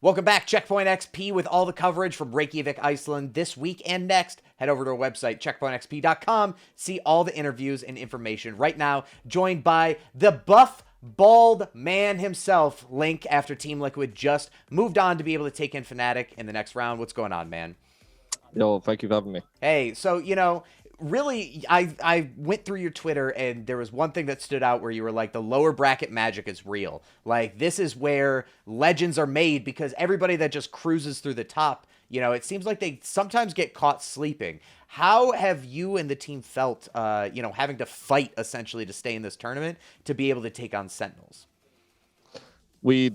Welcome back, Checkpoint XP, with all the coverage from Reykjavik, Iceland this week and next. Head over to our website, checkpointxp.com. See all the interviews and information right now. Joined by the buff, bald man himself, Link, after Team Liquid just moved on to be able to take in Fnatic in the next round. What's going on, man? Yo, thank you for having me. Hey, so, really, I went through your Twitter, and there was one thing that stood out where you were like, the lower bracket magic is real. Like, this is where legends are made, because everybody that just cruises through the top, it seems like they sometimes get caught sleeping. How have you and the team felt, having to fight, essentially, to stay in this tournament, to be able to take on Sentinels? We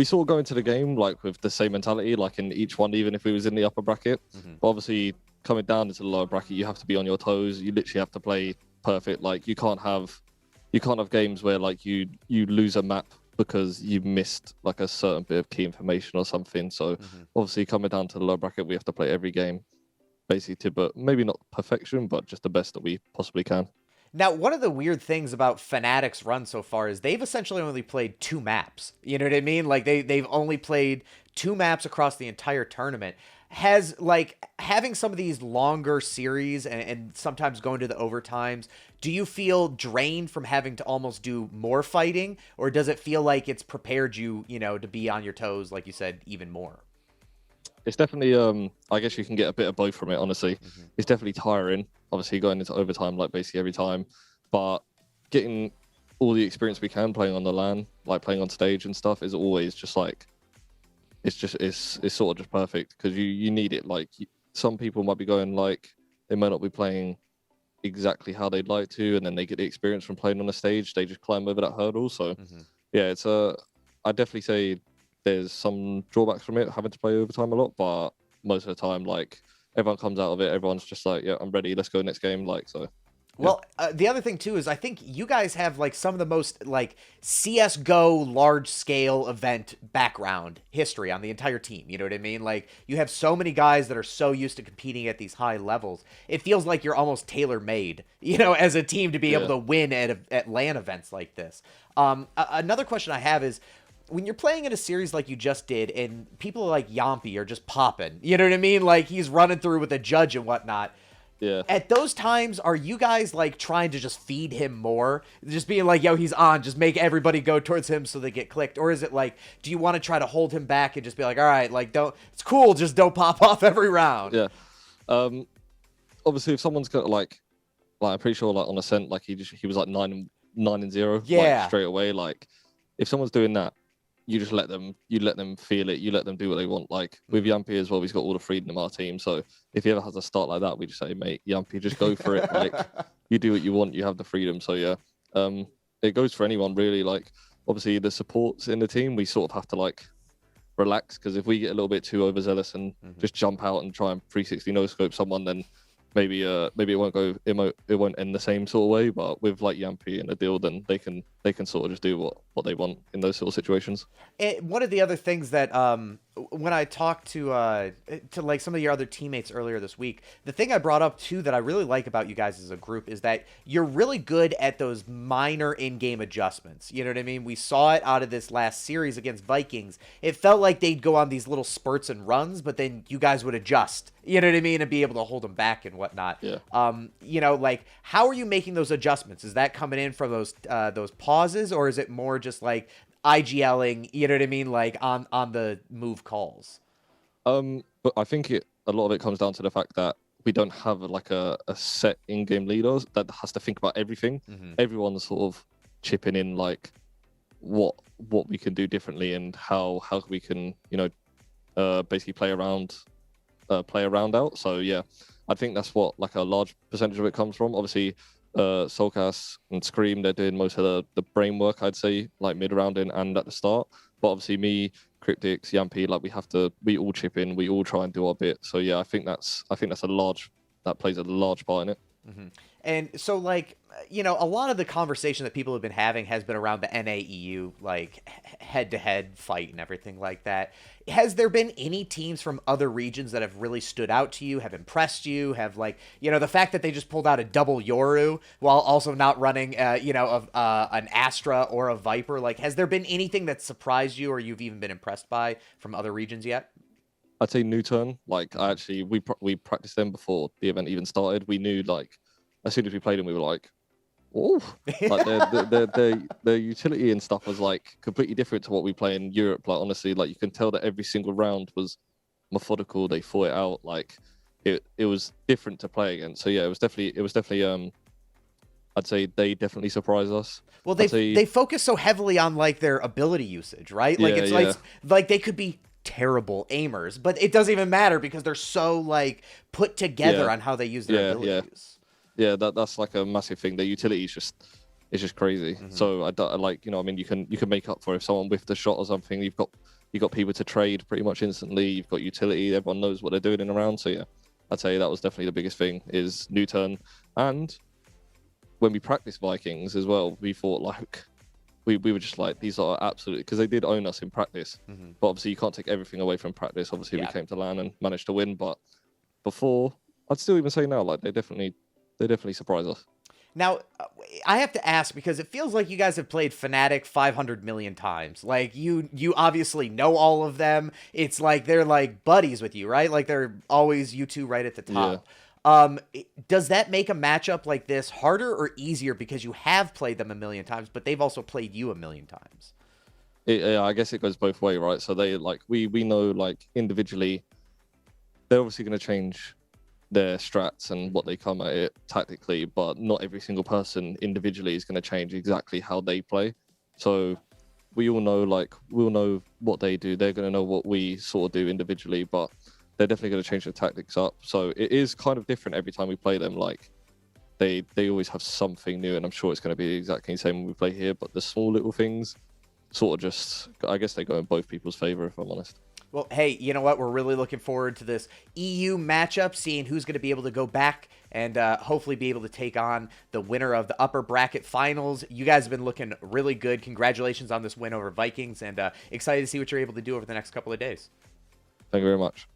sort of go into the game, like, with the same mentality, like, in each one, even if we was in the upper bracket. But obviously, coming down into the lower bracket, you have to be on your toes. You literally have to play perfect. Like, you can't have games where, like, you lose a map because you missed, like, a certain bit of key information or something. So obviously, coming down to the lower bracket, we have to play every game basically, but maybe not perfection, but just the best that we possibly can. Now, one of the weird things about Fnatic's run so far is they've essentially only played 2 maps. You know what I mean? Like, they've only played 2 maps across the entire tournament. Has, like, having some of these longer series and sometimes going to the overtimes, do you feel drained from having to almost do more fighting? Or does it feel like it's prepared you, to be on your toes, like you said, even more? It's definitely, I guess you can get a bit of both from it, honestly. It's definitely tiring, obviously, going into overtime, like, basically every time. But getting all the experience we can playing on the LAN, like, playing on stage and stuff, is always just, like, it's sort of just perfect, because you need it. Like, some people might be going, like, they might not be playing exactly how they'd like to, and then they get the experience from playing on a stage. They just climb over that hurdle. So, yeah, I definitely say there's some drawbacks from it, having to play overtime a lot, but most of the time, like, everyone comes out of it, everyone's just like, yeah, I'm ready, let's go next game, like, so. Well, the other thing, too, is I think you guys have, like, some of the most, like, CSGO large-scale event background history on the entire team. You know what I mean? Like, you have so many guys that are so used to competing at these high levels. It feels like you're almost tailor-made, as a team to be able to win at LAN events like this. Another question I have is, when you're playing in a series like you just did, and people like Jaampi are just popping, you know what I mean? Like, he's running through with a judge and whatnot. Yeah. At those times, are you guys, like, trying to just feed him more? Just being like, yo, he's on, just make everybody go towards him so they get clicked? Or is it like, do you want to try to hold him back and just be like, all right, like, it's cool, just don't pop off every round? Yeah. Obviously, if someone's got, like, I'm pretty sure, like, on Ascent, like, he was like 9-0, Yeah. like, straight away. Like, if someone's doing that, you just let them feel it, you let them do what they want. Like, with Jaampi as well, he's got all the freedom in our team. So if he ever has a start like that, we just say, mate, Jaampi, just go for it. Like, you do what you want, you have the freedom. So yeah, it goes for anyone really. Like, obviously the supports in the team, we sort of have to, like, relax, because if we get a little bit too overzealous and just jump out and try and 360 no scope someone, then maybe it won't end the same sort of way. But with, like, Jaampi and the deal, then they can sort of just do what they want in those sort of situations. One of the other things that when I talked to like some of your other teammates earlier this week, the thing I brought up too that I really like about you guys as a group is that you're really good at those minor in-game adjustments. You know what I mean? We saw it out of this last series against Vikings. It felt like they'd go on these little spurts and runs, but then you guys would adjust. You know what I mean? And be able to hold them back and whatnot. Yeah. Like, how are you making those adjustments? Is that coming in from those pauses, or is it more just like IGLing, you know what I mean, like on the move calls? But I think a lot of it comes down to the fact that we don't have, like, a set in-game leader that has to think about everything. Everyone's sort of chipping in, like, what we can do differently and how we can, basically play around out. So yeah, I think that's what, like, a large percentage of it comes from. Obviously, Solcas and Scream, they're doing most of the brain work, I'd say, like, mid-rounding and at the start. But obviously me, Cryptics, Jaampi, like, we all chip in, we all try and do our bit. So yeah, I think that plays a large part in it. And so, like, you know, a lot of the conversation that people have been having has been around the NAEU, like, head-to-head fight and everything like that. Has there been any teams from other regions that have really stood out to you, have impressed you, have, like, you know, the fact that they just pulled out a double Yoru while also not running, you know, an Astra or a Viper? Like, has there been anything that surprised you or you've even been impressed by from other regions yet? I'd say new turn. Like I actually we practiced them before the event even started. We knew like as soon as we played them, we were like, oh, like their utility and stuff was like completely different to what we play in Europe. Like honestly, like you can tell that every single round was methodical. They fought it out. Like it was different to play against. So yeah, it was definitely I'd say they definitely surprised us. Well, they focus so heavily on like their ability usage, right? Like like they could be terrible aimers, but it doesn't even matter because they're so like put together on how they use their abilities. Yeah, that's like a massive thing. Their utility is just crazy. So I like, you know, I mean, you can make up for if someone whiffed a shot or something. You've got people to trade pretty much instantly. You've got utility. Everyone knows what they're doing in a round. So yeah, I'd say that was definitely the biggest thing is new turn. And when we practiced Vikings as well, we thought like we were just like, these are absolutely, because they did own us in practice. But obviously you can't take everything away from practice. Obviously we came to LAN and managed to win. But before, I'd still even say now, like they definitely surprise us. Now, I have to ask because it feels like you guys have played Fnatic 500 million times. Like you obviously know all of them. It's like they're like buddies with you, right? Like they're always you two right at the top. Does that make a matchup like this harder or easier because you have played them a million times, but they've also played you a million times? Yeah, I guess it goes both ways, right? So they like we know like individually, they're obviously going to change their strats and what they come at it tactically, but not every single person individually is going to change exactly how they play. So we'll know what they do. They're going to know what we sort of do individually, but they're definitely going to change their tactics up. So it is kind of different every time we play them. Like they always have something new, and I'm sure it's going to be exactly the same when we play here. But the small little things sort of just, I guess they go in both people's favor, if I'm honest. Well, hey, you know what? We're really looking forward to this EU matchup, seeing who's going to be able to go back and hopefully be able to take on the winner of the upper bracket finals. You guys have been looking really good. Congratulations on this win over Vikings, and excited to see what you're able to do over the next couple of days. Thank you very much.